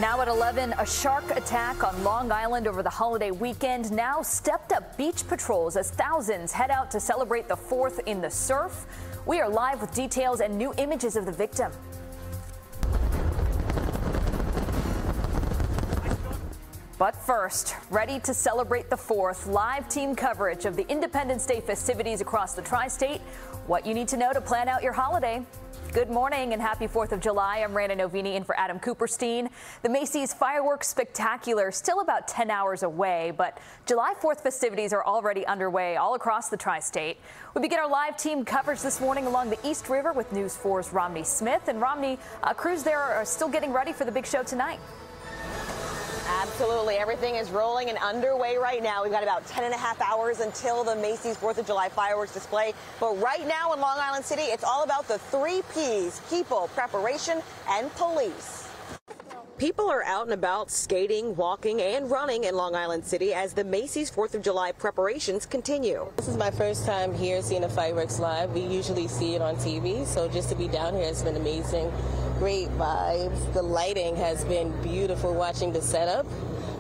Now at 11, a shark attack on Long Island over the holiday weekend. Now stepped up beach patrols as thousands head out to celebrate the 4th in the surf. We are live with details and new images of the victim. But first, ready to celebrate the 4th, live team coverage of the Independence Day festivities across the tri-state. What you need to know to plan out your holiday. Good morning and happy 4th of July. I'm Rana Novini in for Adam Cooperstein. The Macy's Fireworks Spectacular still about 10 hours away, but July 4th festivities are already underway all across the tri-state. We begin our live team coverage this morning along the East River with News 4's Romney Smith. And Romney, crews there are still getting ready for the big show tonight. Absolutely. Everything is rolling and underway right now. We've got about 10.5 hours until the Macy's 4th of July fireworks display. But right now in Long Island City, it's all about the 3 Ps: people, preparation, and police. People are out and about skating, walking, and running in Long Island City as the Macy's 4th of July preparations continue. This is my first time here seeing the fireworks live. We usually see it on TV, so just to be down here has been amazing. Great vibes. The lighting has been beautiful watching the setup.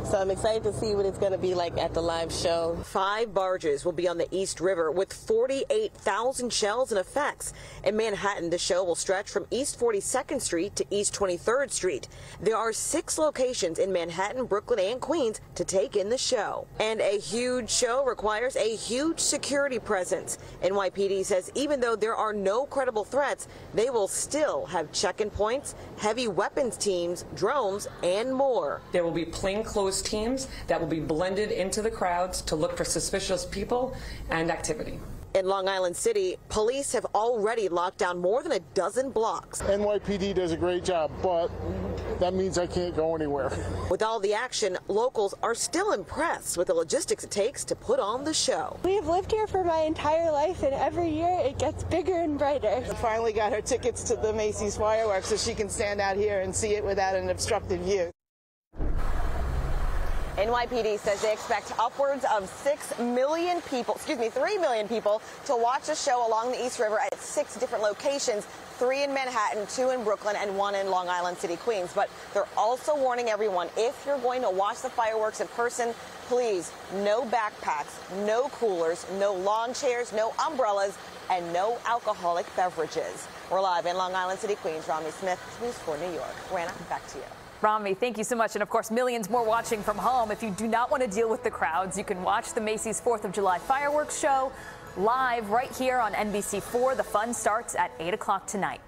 So I'm excited to see what it's going to be like at the live show. 5 barges will be on the East River with 48,000 shells and effects. In Manhattan, the show will stretch from East 42nd Street to East 23rd Street. There are 6 locations in Manhattan, Brooklyn, and Queens to take in the show. And a huge show requires a huge security presence. NYPD says even though there are no credible threats, they will still have check-in points, heavy weapons teams, drones, and more. There will be plainclothes teams that will be blended into the crowds to look for suspicious people and activity. In Long Island City, police have already locked down more than a dozen blocks. NYPD does a great job, but that means I can't go anywhere. With all the action, locals are still impressed with the logistics it takes to put on the show. We've lived here for my entire life, and every year it gets bigger and brighter. I finally got her tickets to the Macy's fireworks so she can stand out here and see it without an obstructed view. NYPD says they expect upwards of 3 million people to watch the show along the East River at 6 different locations, 3 in Manhattan, 2 in Brooklyn, and 1 in Long Island City, Queens. But they're also warning everyone, if you're going to watch the fireworks in person, please, no backpacks, no coolers, no lawn chairs, no umbrellas, and no alcoholic beverages. We're live in Long Island City, Queens. Romney Smith, News 4 New York. Rana, back to you. Romney, thank you so much. And of course, millions more watching from home. If you do not want to deal with the crowds, you can watch the Macy's 4th of July fireworks show live right here on NBC4. The fun starts at 8 o'clock tonight.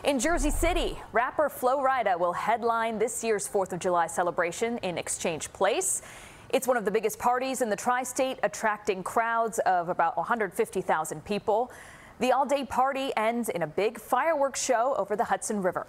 In Jersey City, rapper Flo Rida will headline this year's 4th of July celebration in Exchange Place. It's one of the biggest parties in the tri-state, attracting crowds of about 150,000 people. The all-day party ends in a big fireworks show over the Hudson River.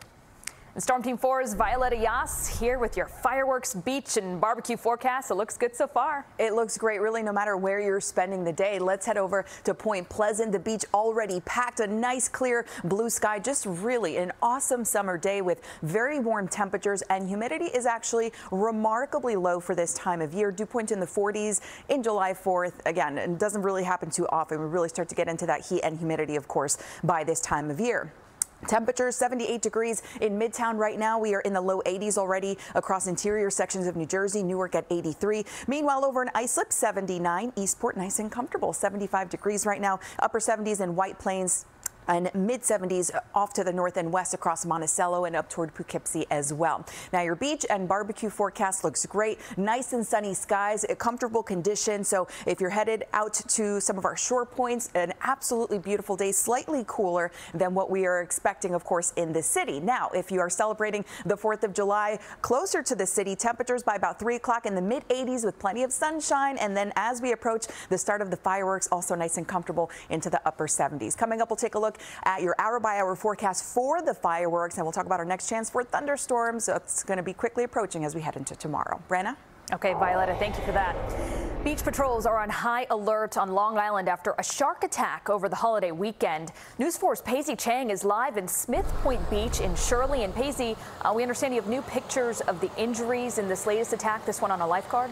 And Storm Team 4's Violetta Yas here with your fireworks, beach, and barbecue forecast. It looks good so far. It looks great, really, no matter where you're spending the day. Let's head over to Point Pleasant. The beach already packed, a nice clear blue sky. Just really an awesome summer day with very warm temperatures, and humidity is actually remarkably low for this time of year. Dew point in the 40s in July 4th. Again, it doesn't really happen too often. We really start to get into that heat and humidity, of course, by this time of year. Temperatures 78 degrees in Midtown right now. We are in the low 80s already across interior sections of New Jersey. Newark at 83. Meanwhile, over in Islip, 79. Eastport, nice and comfortable, 75 degrees right now. Upper 70s in White Plains. And mid-70s off to the north and west across Monticello and up toward Poughkeepsie as well. Now your beach and barbecue forecast looks great. Nice and sunny skies, a comfortable condition. So if you're headed out to some of our shore points, an absolutely beautiful day, slightly cooler than what we are expecting, of course, in the city. Now, if you are celebrating the 4th of July closer to the city, temperatures by about 3 o'clock in the mid-80s with plenty of sunshine. And then as we approach the start of the fireworks, also nice and comfortable into the upper 70s. Coming up, we'll take a look at your hour-by-hour forecast for the fireworks, and we'll talk about our next chance for thunderstorms. So it's going to be quickly approaching as we head into tomorrow. Brenna? Okay, Violetta, thank you for that. Beach patrols are on high alert on Long Island after a shark attack over the holiday weekend. News 4's Paisley Chang is live in Smith Point Beach in Shirley. And Paisley, we understand you have new pictures of the injuries in this latest attack, this one on a lifeguard?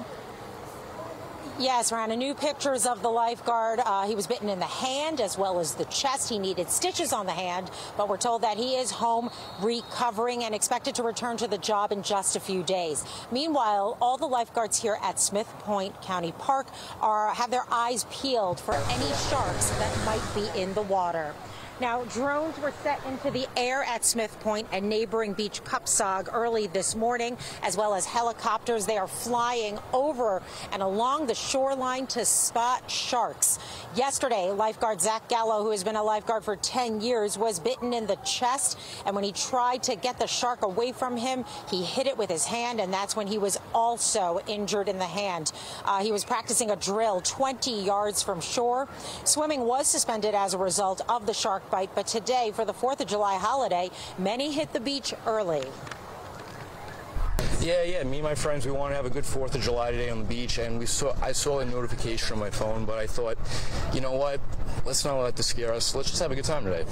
Yes, Rana, new pictures of the lifeguard. He was bitten in the hand as well as the chest. He needed stitches on the hand, but we're told that he is home recovering and expected to return to the job in just a few days. Meanwhile, all the lifeguards here at Smith Point County Park have their eyes peeled for any sharks that might be in the water. Now, drones were set into the air at Smith Point and neighboring Beach Cupsog early this morning, as well as helicopters. They are flying over and along the shoreline to spot sharks. Yesterday, lifeguard Zach Gallo, who has been a lifeguard for 10 years, was bitten in the chest. And when he tried to get the shark away from him, he hit it with his hand, and that's when he was also injured in the hand. He was practicing a drill 20 yards from shore. Swimming was suspended as a result of the shark bite, but today, for the 4th of July holiday, many hit the beach early. Yeah. Me and my friends, we want to have a good 4th of July today on the beach, and I saw a notification on my phone, but I thought, you know what? Let's not let this scare us. Let's just have a good time today.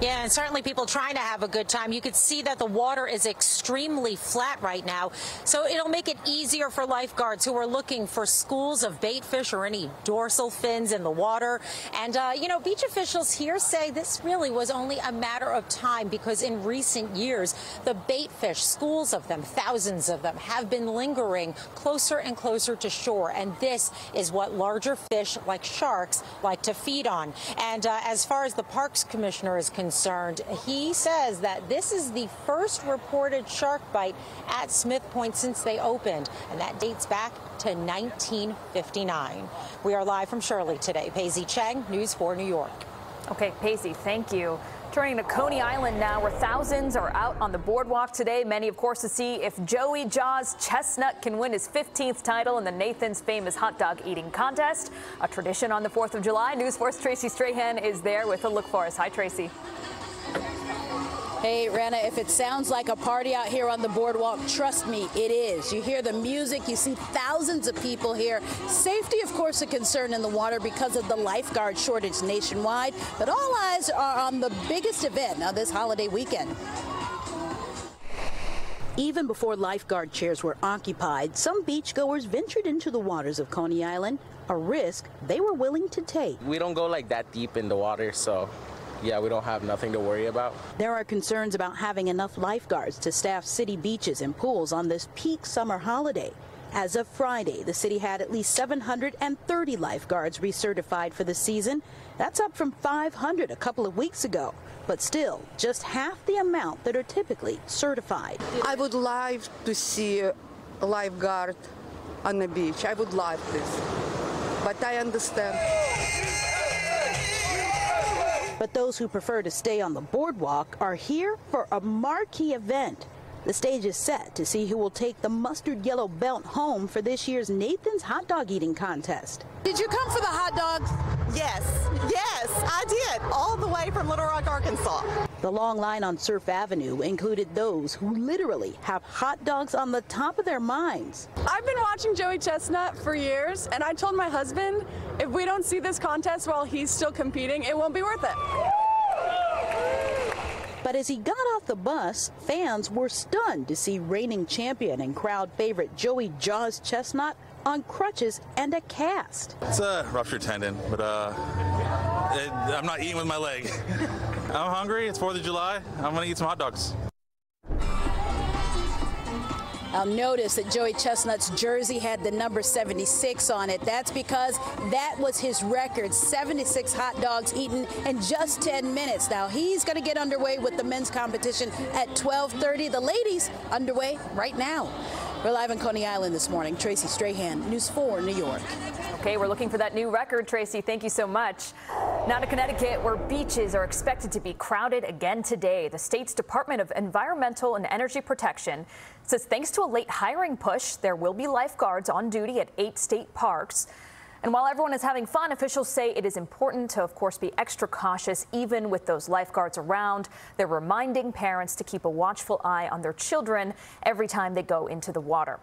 Yeah, and certainly people trying to have a good time. You could see that the water is extremely flat right now, so it'll make it easier for lifeguards who are looking for schools of bait fish or any dorsal fins in the water. And, you know, beach officials here say this really was only a matter of time, because in recent years, the bait fish, schools of them, thousands of them, have been lingering closer and closer to shore. And this is what larger fish like sharks like to feed on. And as far as the Parks Commissioner is concerned, he says that this is the first reported shark bite at Smith Point since they opened, and that dates back to 1959. We are live from Shirley today. Paisley Cheng, News 4 New York. Okay, Paisley, thank you. Turning to Coney Island now, where thousands are out on the boardwalk today. Many, of course, to see if Joey Jaws Chestnut can win his 15th title in the Nathan's Famous Hot Dog Eating Contest. A tradition on the 4th of July. News 4's Tracy Strahan is there with a look for us. Hi, Tracy. Hey, Rana, if it sounds like a party out here on the boardwalk, trust me, it is. You hear the music, you see thousands of people here. Safety, of course, a concern in the water because of the lifeguard shortage nationwide, but all eyes are on the biggest event of this holiday weekend. Even before lifeguard chairs were occupied, some beachgoers ventured into the waters of Coney Island, a risk they were willing to take. We don't go like that deep in the water, so yeah, we don't have nothing to worry about. There are concerns about having enough lifeguards to staff city beaches and pools on this peak summer holiday. As of Friday, the city had at least 730 lifeguards recertified for the season. That's up from 500 a couple of weeks ago, but still just half the amount that are typically certified. I would like to see a lifeguard on the beach. I would like this, but I understand. But those who prefer to stay on the boardwalk are here for a marquee event. The stage is set to see who will take the mustard yellow belt home for this year's Nathan's Hot Dog Eating Contest. Did you come for the hot dogs? Yes, I did, all the way from Little Rock, Arkansas. The long line on Surf Avenue included those who literally have hot dogs on the top of their minds. I've been watching Joey Chestnut for years, and I told my husband, if we don't see this contest while he's still competing, it won't be worth it. But as he got off the bus, fans were stunned to see reigning champion and crowd favorite Joey Jaws Chestnut on crutches and a cast. It's a ruptured tendon, but I'm not eating with my leg. I'm hungry. It's 4th of July. I'm going to eat some hot dogs. I'll notice that Joey Chestnut's jersey had the number 76 on it. That's because that was his record, 76 hot dogs eaten in just 10 minutes. Now he's going to get underway with the men's competition at 12:30. The ladies underway right now. We're live in Coney Island this morning. Tracy Strahan, News 4 New York. Okay, we're looking for that new record, Tracy. Thank you so much. Now to Connecticut, where beaches are expected to be crowded again today. The state's Department of Environmental and Energy Protection says thanks to a late hiring push, there will be lifeguards on duty at 8 state parks. And while everyone is having fun, officials say it is important to, of course, be extra cautious even with those lifeguards around. They're reminding parents to keep a watchful eye on their children every time they go into the water.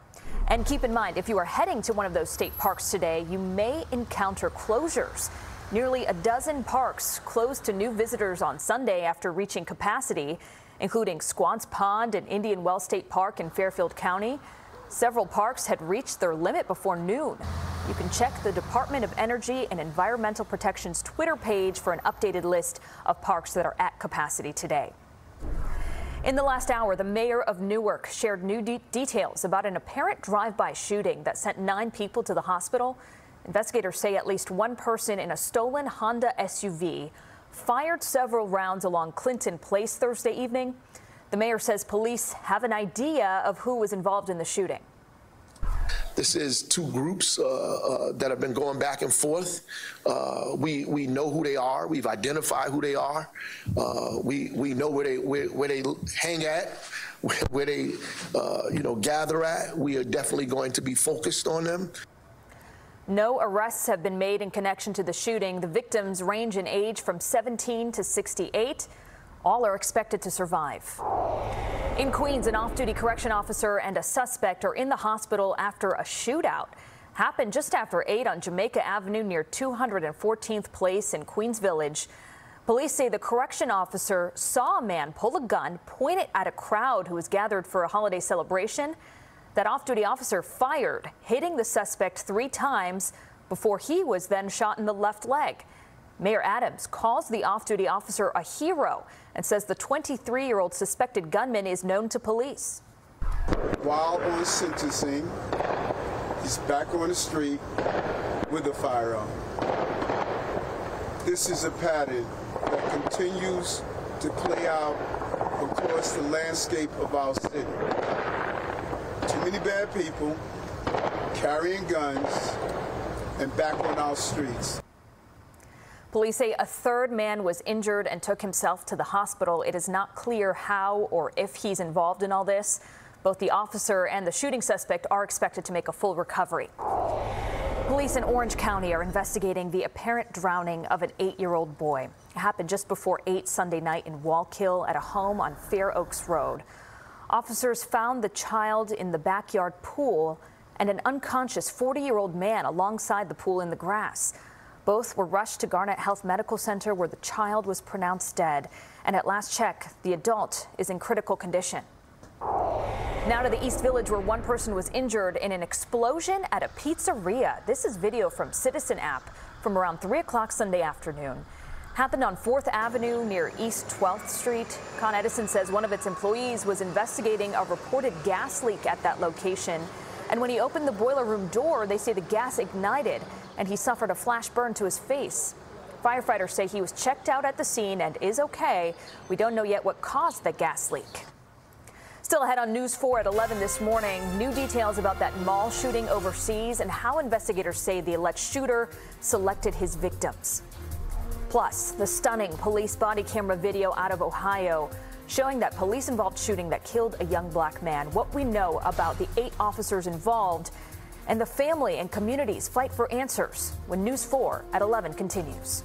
And keep in mind, if you are heading to one of those state parks today, you may encounter closures. Nearly a dozen parks closed to new visitors on Sunday after reaching capacity, including Squan's Pond and Indian Wells State Park in Fairfield County. Several parks had reached their limit before noon. You can check the Department of Energy and Environmental Protection's Twitter page for an updated list of parks that are at capacity today. In the last hour, the mayor of Newark shared new details about an apparent drive-by shooting that sent 9 people to the hospital. Investigators say at least one person in a stolen Honda SUV fired several rounds along Clinton Place Thursday evening. The mayor says police have an idea of who was involved in the shooting. This is 2 groups that have been going back and forth. We know who they are. We've identified who they are. We know where they hang at, where they gather at. We are definitely going to be focused on them. No arrests have been made in connection to the shooting. The victims range in age from 17 to 68. All are expected to survive. In Queens, an off-duty correction officer and a suspect are in the hospital after a shootout. Happened just after 8 on Jamaica Avenue near 214th Place in Queens Village. Police say the correction officer saw a man pull a gun, point it at a crowd who was gathered for a holiday celebration. That off-duty officer fired, hitting the suspect 3 times before he was then shot in the left leg. Mayor Adams calls the off-duty officer a hero and says the 23-year-old suspected gunman is known to police. While on sentencing, he's back on the street with a firearm. This is a pattern that continues to play out across the landscape of our city. Too many bad people carrying guns and back on our streets. Police say a 3rd man was injured and took himself to the hospital. It is not clear how or if he's involved in all this. Both the officer and the shooting suspect are expected to make a full recovery. Police in Orange County are investigating the apparent drowning of an 8-year-old boy. It happened just before 8 Sunday night in Wallkill at a home on Fair Oaks Road. Officers found the child in the backyard pool and an unconscious 40-year-old man alongside the pool in the grass. Both were rushed to Garnet Health Medical Center where the child was pronounced dead. And at last check, the adult is in critical condition. Now to the East Village where one person was injured in an explosion at a pizzeria. This is video from Citizen app from around 3 o'clock Sunday afternoon. Happened on 4th Avenue near East 12th Street. Con Edison says one of its employees was investigating a reported gas leak at that location. And when he opened the boiler room door, they say the gas ignited and he suffered a flash burn to his face. Firefighters say he was checked out at the scene and is okay. We don't know yet what caused the gas leak. Still ahead on News 4 at 11 this morning, new details about that mall shooting overseas and how investigators say the alleged shooter selected his victims. Plus, the stunning police body camera video out of Ohio showing that police-involved shooting that killed a young black man, what we know about the 8 officers involved, and the family and community's fight for answers when News 4 at 11 continues.